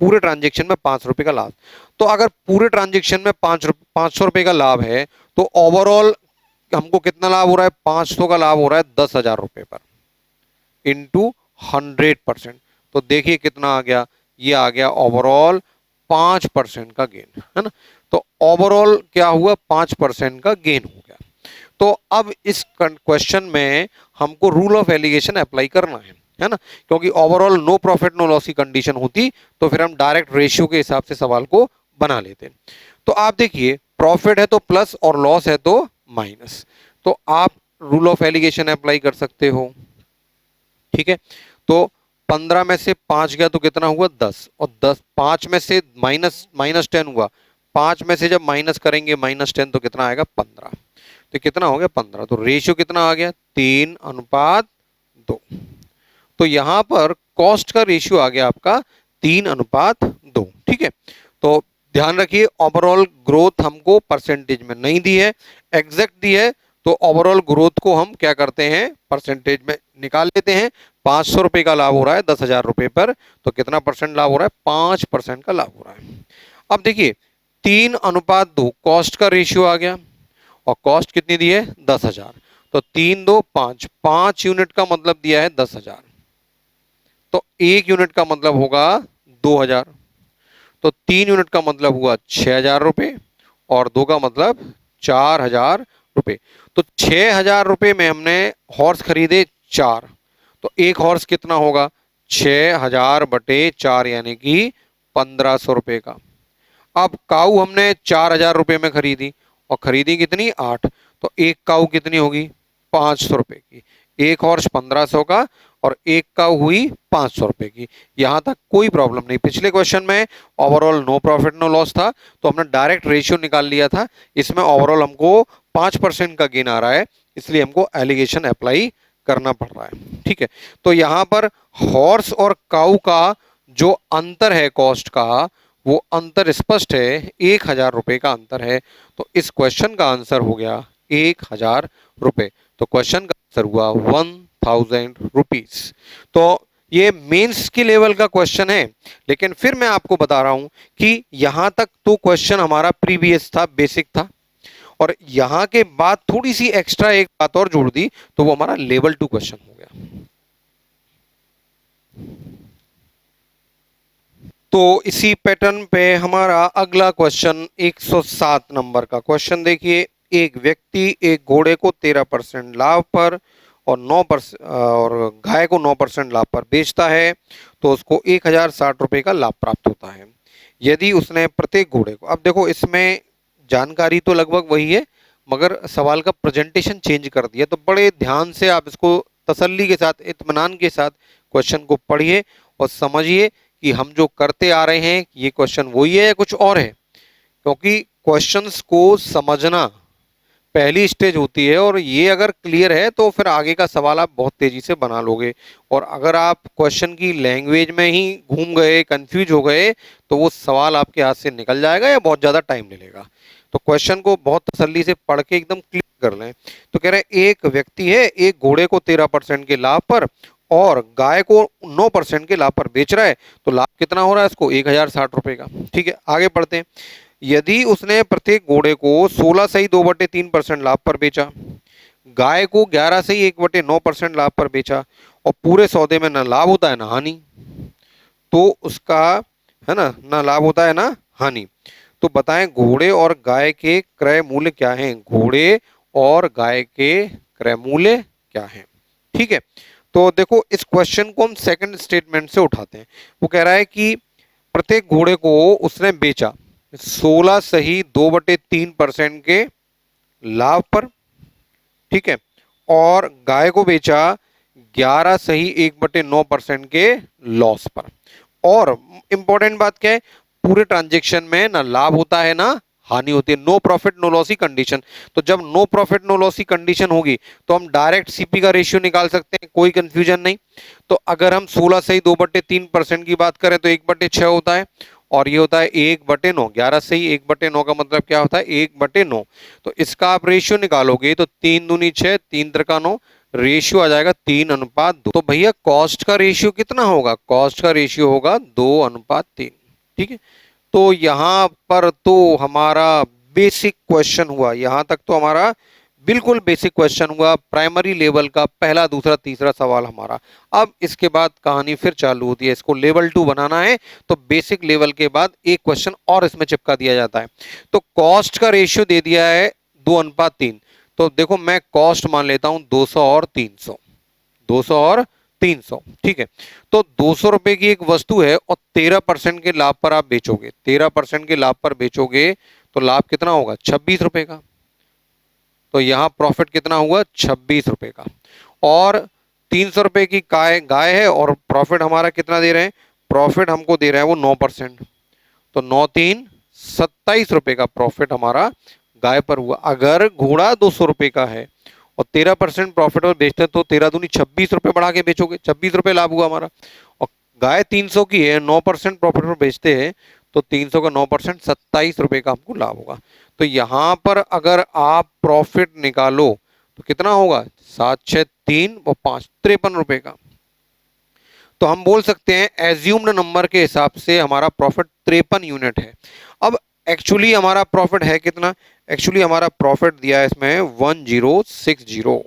पूरे ट्रांजेक्शन में 5 रुपए का लाभ। तो अगर पूरे ट्रांजेक्शन में 500 रुपए का लाभ है, तो ओवरऑल हमको कितना लाभ हो रहा है, 500 का लाभ हो रहा है 10,000 रुपए पर, इंटू 100%। तो देखिए कितना आ गया, ये आ गया ओवरऑल 5% का गेन, है ना। तो ओवरऑल क्या हुआ, 5% का गेन हो गया। तो अब इस क्वेश्चन में हमको रूल ऑफ एलिगेशन अप्लाई करना है ना, क्योंकि overall no profit no loss की कंडीशन होती तो फिर हम डायरेक्ट रेशियो के हिसाब से सवाल को बना लेते। तो आप देखिए प्रॉफिट है तो प्लस और लॉस है तो माइनस, तो आप रूल ऑफ एलिगेशन अप्लाई कर सकते हो। ठीक है, तो 15 में से 5 गया तो कितना हुआ 10, और 10 5 में से माइनस 10 हुआ, 5 में से जब माइनस करेंगे -10 तो कितना आएगा 15, तो कितना हो गया 15। तो रेशियो कितना आ गया 3:2। तो यहां पर कॉस्ट का रेशियो आ गया आपका 3:2। ठीक है, तो ध्यान रखिए ओवरऑल ग्रोथ हमको परसेंटेज में नहीं दी है, एग्जैक्ट दी है, तो ओवरऑल ग्रोथ को हम क्या करते हैं परसेंटेज में निकाल लेते हैं। 500 रुपए का लाभ हो रहा है 10,000 रुपए पर, तो कितना परसेंट लाभ हो रहा है 5% का लाभ हो रहा है। अब देखिए 3:2 कॉस्ट का रेशियो आ गया, और कॉस्ट कितनी दी है 10,000, तो 3 2 5, 5 यूनिट का मतलब दिया है 10,000, तो 1 यूनिट का मतलब होगा 2,000, तो 3 यूनिट का मतलब हुआ 6,000 रुपये, और 2 का मतलब 4,000 रुपये। तो 6,000 रुपये में हमने हॉर्स खरीदे 4, तो एक हॉर्स कितना होगा 6,000/4 यानी कि 1,500 रुपये का। अब काऊ हमने 4,000 रुपये में खरीदी, और खरीदी कितनी 8, तो एक काऊ कितनी होगी 500 रुपये की, एक हॉर्स 1,500 का, और एक काऊ हुई 500 रुपये की। यहां तक कोई प्रॉब्लम नहीं। पिछले क्वेश्चन में overall no profit no loss था, तो हमने डायरेक्ट रेशियो निकाल लिया था। इसमें ओवरऑल हमको 5% का गेन आ रहा है, इसलिए हमको एलिगेशन अप्लाई करना पड़ रहा है। ठीक है, तो यहां पर हॉर्स और काऊ का जो अंतर है कॉस्ट का, वो अंतर स्पष्ट है, 1,000 रुपये का अंतर है। तो इस क्वेश्चन का आंसर हो गया 1,000 रुपये। तो क्वेश्चन का आंसर हुआ 1,000 रुपीज। तो ये मेंस के लेवल का क्वेश्चन है, लेकिन फिर मैं आपको बता रहा हूं कि यहां तक तो क्वेश्चन हमारा प्रीवियस था, बेसिक था, और यहां के बाद थोड़ी सी एक्स्ट्रा एक बात और जोड़ दी, तो वो हमारा लेवल 2 क्वेश्चन हो गया। तो इसी पैटर्न पे हमारा अगला क्वेश्चन 107 नंबर का क्वेश्चन देखिए। एक व्यक्ति एक घोड़े को 13% लाभ पर और 9% और गाय को 9% लाभ पर बेचता है, तो उसको 1,060 रुपये का लाभ प्राप्त होता है। यदि उसने प्रत्येक घोड़े को, अब देखो इसमें जानकारी तो लगभग वही है, मगर सवाल का प्रेजेंटेशन चेंज कर दिया, तो बड़े ध्यान से आप इसको तसल्ली के साथ इत्मीनान के साथ क्वेश्चन को पढ़िए और समझिए कि हम जो करते आ रहे हैं ये क्वेश्चन वही है या कुछ और है। क्योंकि क्वेश्चंस को समझना पहली स्टेज होती है, और ये अगर क्लियर है तो फिर आगे का सवाल आप बहुत तेजी से बना लोगे। और अगर आप क्वेश्चन की लैंग्वेज में ही घूम गए, कंफ्यूज हो गए, तो वो सवाल आपके हाथ से निकल जाएगा या बहुत ज़्यादा टाइम ले लेगा। तो क्वेश्चन को बहुत तसल्ली से पढ़ के एकदम क्लियर कर लें। तो कह रहे हैं एक व्यक्ति है, एक घोड़े को 13% के लाभ पर और गाय को 9% के लाभ पर बेच रहा है, तो लाभ कितना हो रहा है इसको 1,060 रुपये का। ठीक है, आगे बढ़ते हैं। यदि उसने प्रत्येक घोड़े को 16 सही 2/3% लाभ पर बेचा, गाय को 11 सही 1/9% लाभ पर बेचा, और पूरे सौदे में न लाभ होता है ना हानि, तो उसका है ना लाभ होता है ना हानि, तो बताएं घोड़े और गाय के क्रय मूल्य क्या हैं। घोड़े और गाय के क्रय मूल्य क्या हैं। ठीक है, तो देखो इस क्वेश्चन को हम सेकंड स्टेटमेंट से उठाते हैं। वो कह रहा है कि प्रत्येक घोड़े को उसने बेचा 16 सही 2/3% के लाभ पर, ठीक है, और गाय को बेचा 11 सही 1/9% के लॉस पर। और इंपॉर्टेंट बात क्या है, पूरे ट्रांजेक्शन में ना लाभ होता है ना हानि होती है, नो प्रॉफिट नो लॉस की कंडीशन। तो जब नो प्रॉफिट नो लॉस की कंडीशन होगी तो हम डायरेक्ट सीपी का रेशियो निकाल सकते हैं, कोई कंफ्यूजन नहीं। तो अगर हम 16 सही 2/3% की बात करें तो 1/6 होता है, और ये होता है 1/9। 11 सही 1/9 का मतलब क्या होता है 1/9। तो इसका आप रेशियो निकालोगे तो 3 दूनी 6, 3 त्रिका 9, रेशियो आ जाएगा 3:2। तो भैया कॉस्ट का रेशियो कितना होगा, कॉस्ट का रेशियो होगा 2:3। ठीक है, तो यहां पर तो हमारा बेसिक क्वेश्चन हुआ, यहां तक तो हमारा बिल्कुल बेसिक क्वेश्चन हुआ, प्राइमरी लेवल का पहला दूसरा तीसरा सवाल हमारा। अब इसके बाद कहानी फिर चालू होती है, इसको लेवल 2 बनाना है तो बेसिक लेवल के बाद एक क्वेश्चन और इसमें चिपका दिया जाता है। तो कॉस्ट का रेशियो दे दिया है 2:3, तो देखो मैं कॉस्ट मान लेता हूं 200 और 300, 200 और 300। ठीक है, तो 200 रुपए की एक वस्तु है और 13% के लाभ पर आप बेचोगे, 13% के लाभ पर बेचोगे तो लाभ कितना होगा 26 रुपए का। तो यहां प्रॉफिट कितना हुआ 26 रुपए का। और ₹300 की गाय है और प्रॉफिट हमारा कितना दे रहे हैं, प्रॉफिट हमको दे रहा है वो 9%, तो 9×3 = ₹27 का प्रॉफिट हमारा गाय पर हुआ। अगर घोड़ा ₹200 का है और 13% प्रॉफिट पर बेचते हैं तो 13 दूनी ₹26 बढ़ा के बेचोगे, ₹26 लाभ हुआ हमारा। और गाय 300 की है, 9% प्रॉफिट पर बेचते हैं तो 300 का 9% ₹27 का हमको लाभ होगा। तो यहाँ पर अगर आप प्रॉफिट निकालो तो कितना होगा, 7, 6, 3 और 5, ₹53 का। तो हम बोल सकते हैं एज्यूम्ड नंबर के हिसाब से हमारा प्रॉफिट 53 यूनिट है। अब एक्चुअली हमारा प्रॉफिट है कितना, एक्चुअली हमारा प्रॉफिट दिया है इसमें 1060।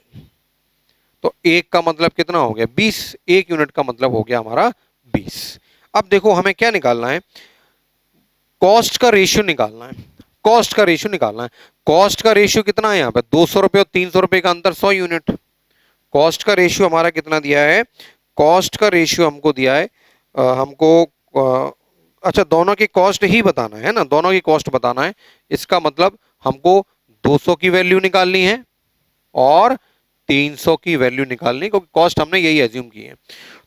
तो एक का मतलब कितना हो गया, 20, एक यूनिट का मतलब हो गया हमारा 20। अब देखो हमें क्या निकालना है, कॉस्ट का रेशियो निकालना है, कॉस्ट का रेशियो निकालना है। कॉस्ट का रेशियो कितना है यहाँ पे, ₹200 और ₹300 का अंतर 100 यूनिट। कॉस्ट का रेशियो हमारा कितना दिया है, कॉस्ट का रेशियो हमको दिया है अच्छा दोनों की कॉस्ट ही बताना है ना, दोनों की कॉस्ट बताना है। इसका मतलब हमको 200 की वैल्यू निकालनी है और 300 की वैल्यू निकालनी है, क्योंकि कॉस्ट हमने यही एज्यूम की है।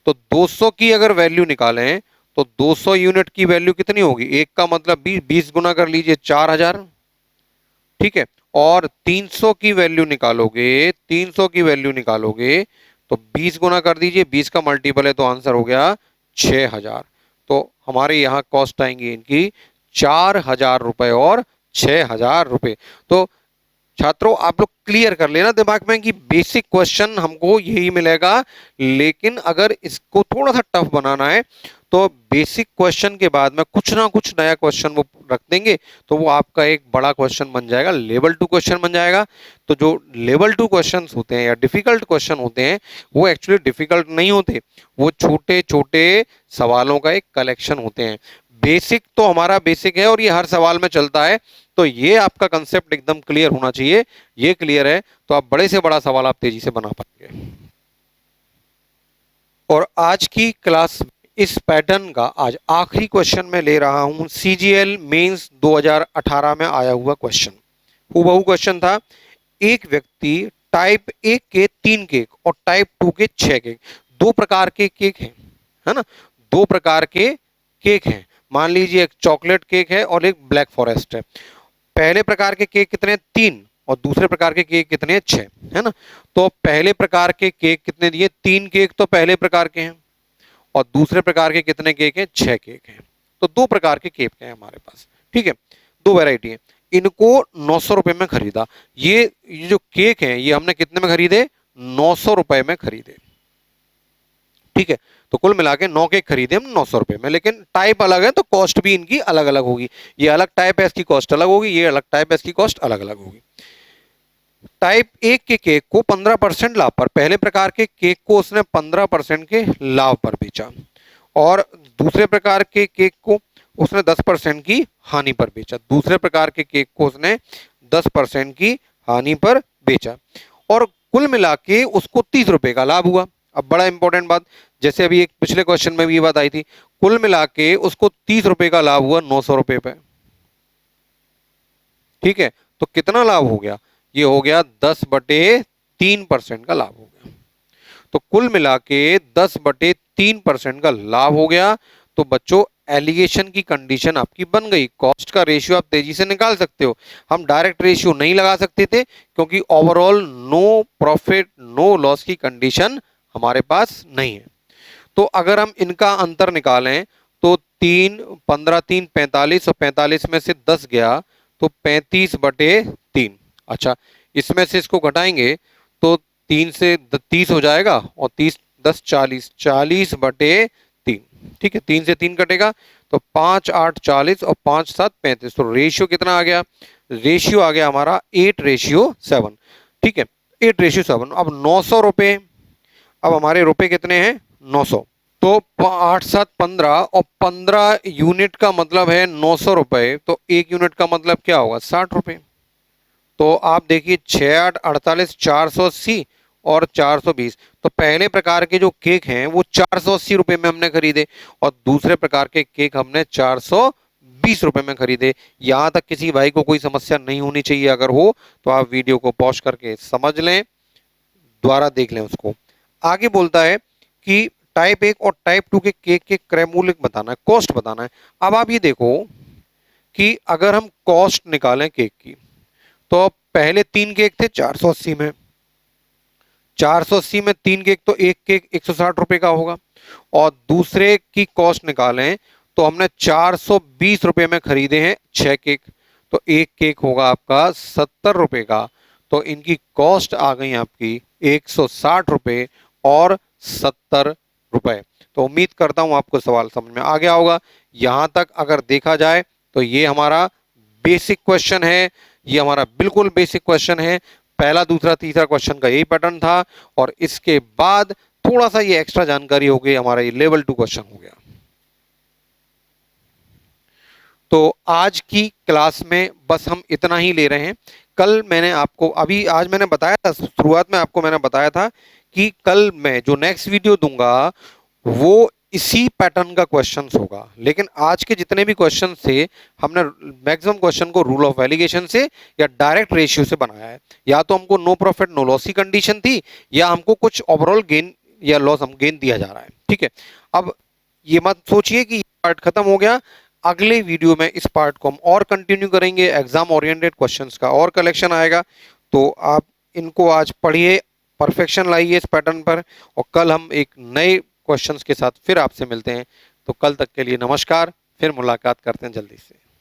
तो 200 की अगर वैल्यू निकालें तो 200 यूनिट की वैल्यू कितनी होगी, एक का मतलब 20 गुना कर लीजिए 4000, ठीक है। और 300 की वैल्यू निकालोगे, 300 की वैल्यू निकालोगे तो 20 गुना कर दीजिए, 20 का मल्टीपल है तो आंसर हो गया 6000। तो हमारे यहाँ कॉस्ट आएंगी इनकी 4000 और 6000 तो छात्रों आप लोग क्लियर कर लेना दिमाग में कि बेसिक क्वेश्चन हमको यही मिलेगा, लेकिन अगर इसको थोड़ा सा टफ बनाना है तो बेसिक क्वेश्चन के बाद में कुछ ना कुछ नया क्वेश्चन वो रख देंगे, तो वो आपका एक बड़ा क्वेश्चन बन जाएगा, लेवल 2 क्वेश्चन बन जाएगा। तो जो लेवल 2 क्वेश्चन होते हैं या डिफिकल्ट क्वेश्चन होते हैं वो एक्चुअली डिफिकल्ट नहीं होते, वो छोटे छोटे सवालों का एक कलेक्शन होते हैं। बेसिक तो हमारा बेसिक है और ये हर सवाल में चलता है, तो ये आपका कंसेप्ट एकदम क्लियर होना चाहिए। ये क्लियर है तो आप बड़े से बड़ा सवाल आप तेजी से बना पाएंगे। और आज की क्लास इस पैटर्न का आज आखिरी क्वेश्चन मैं ले रहा हूं, सीजीएल मेंस 2018 में आया हुआ क्वेश्चन, हूबहू क्वेश्चन था। एक व्यक्ति टाइप 1 के 3 केक और टाइप 2 के 6 केक, दो प्रकार के केक हैं, है ना, दो प्रकार के केक हैं। मान लीजिए एक चॉकलेट केक है और एक ब्लैक फॉरेस्ट है। पहले प्रकार के केक कितने, 3, और दूसरे प्रकार के केक कितने, 6, है ना। तो पहले प्रकार के केक कितने दिए, 3 केक तो पहले प्रकार के हैं और दूसरे प्रकार के कितने केक हैं, 6 केक हैं। तो दो प्रकार के केक हैं हमारे पास, ठीक है, दो वैरायटी है। इनको 900 रुपए में खरीदा। ये जो केक हैं ये हमने कितने में खरीदे, 900 रुपए में खरीदे, ठीक है। तो कुल मिला के 9 केक खरीदे हम 900 रुपए में, लेकिन टाइप अलग है तो कॉस्ट भी इनकी अलग अलग होगी। ये अलग टाइप है इसकी कॉस्ट अलग होगी, ये अलग टाइप है इसकी कॉस्ट अलग अलग होगी। टाइप 1 के केक को 15% लाभ पर, पहले प्रकार के केक को उसने 15% के लाभ पर बेचा और दूसरे प्रकार के केक को उसने 10% की हानि पर बेचा। दूसरे प्रकार के केक को उसने 10% की हानि पर बेचा और कुल मिला के उसको 30 रुपए का लाभ हुआ। अब बड़ा इंपॉर्टेंट बात, जैसे अभी एक पिछले क्वेश्चन में भी ये बात आई थी, कुल मिला के उसको 30 रुपए का लाभ हुआ 900 रुपए पे, ठीक है। तो कितना लाभ हो गया, ये हो गया 10/3% का लाभ हो गया। तो कुल मिला के 10/3% का लाभ हो गया। तो बच्चों एलिगेशन की कंडीशन आपकी बन गई। कॉस्ट का रेशियो आप तेजी से निकाल सकते हो। हम डायरेक्ट रेशियो नहीं लगा सकते थे क्योंकि overall no profit no loss की कंडीशन हमारे पास नहीं है। तो अगर हम इनका अंतर निकालें तो 3, 15, 3, 45 और 45 में से 10 गया तो 35/3। अच्छा इसमें से इसको घटाएंगे तो 3 से 30 हो जाएगा और 30, 10, 40, 40/3, ठीक है। 3 से 3 कटेगा तो 5, 8, 40 और 5, 7, 35। तो रेशियो कितना आ गया, रेशियो आ गया हमारा 8:7, ठीक है, 8:7। अब 900 रुपए, अब हमारे रुपए कितने हैं, 900। तो 8, 7, 15 और 15 यूनिट का मतलब है 900 रुपए, तो एक यूनिट का मतलब क्या होगा, 60 रुपए। तो आप देखिए 6, 8, 48, 480 और 420। तो पहले प्रकार के जो केक हैं वो 480 रुपए में हमने खरीदे और दूसरे प्रकार के केक हमने 420 रुपए में खरीदे। यहां तक किसी भाई को कोई समस्या नहीं होनी चाहिए, अगर हो तो आप वीडियो को पॉज करके समझ लें, दोबारा देख लें उसको। आगे बोलता है कि टाइप 1 और टाइप 2 के केक के क्रय मूल्य बताना है, कॉस्ट बताना है। अब आप ये देखो कि अगर हम कॉस्ट निकालें केक की, तो पहले 3 केक थे 480 में, 480 में 3 केक, तो एक केक 160 रुपए का होगा। और दूसरे की कॉस्ट निकालें तो हमने 420 रुपए में खरीदे हैं 6 केक, तो एक केक होगा आपका 70 रुपए का। तो इनकी कॉस्ट आ गई आपकी 160 रुपए और 70 रुपए। तो उम्मीद करता हूं आपको सवाल समझ में आ गया होगा। यहां तक अगर देखा जाए तो ये हमारा बेसिक क्वेश्चन है, ये हमारा बिल्कुल बेसिक क्वेश्चन है। पहला दूसरा तीसरा क्वेश्चन का यही पैटर्न था, और इसके बाद थोड़ा सा ये एक्स्ट्रा जानकारी हो गई, हमारा ये लेवल 2 क्वेश्चन हो गया। तो आज की क्लास में बस हम इतना ही ले रहे हैं। कल मैंने आपको अभी आज मैंने बताया था, शुरुआत में आपको मैंने बताया था कि कल मैं जो नेक्स्ट वीडियो दूंगा वो इसी पैटर्न का क्वेश्चंस होगा। लेकिन आज के जितने भी क्वेश्चन थे, हमने मैक्सिमम क्वेश्चन को रूल ऑफ एलिगेशन से या डायरेक्ट रेशियो से बनाया है। या तो हमको नो प्रॉफिट नो लॉस की कंडीशन थी, या हमको कुछ ओवरऑल गेन या लॉस हम गेन दिया जा रहा है। ठीक है, अब ये मत सोचिए कि पार्ट खत्म हो गया। अगले वीडियो में इस पार्ट को हम और कंटिन्यू करेंगे, एग्जाम ओरिएंटेड क्वेश्चंस का और कलेक्शन आएगा। तो आप इनको आज पढ़िए, परफेक्शन लाइए इस पैटर्न पर, और कल हम एक नए क्वेश्चंस के साथ फिर आपसे मिलते हैं। तो कल तक के लिए नमस्कार, फिर मुलाकात करते हैं जल्दी से।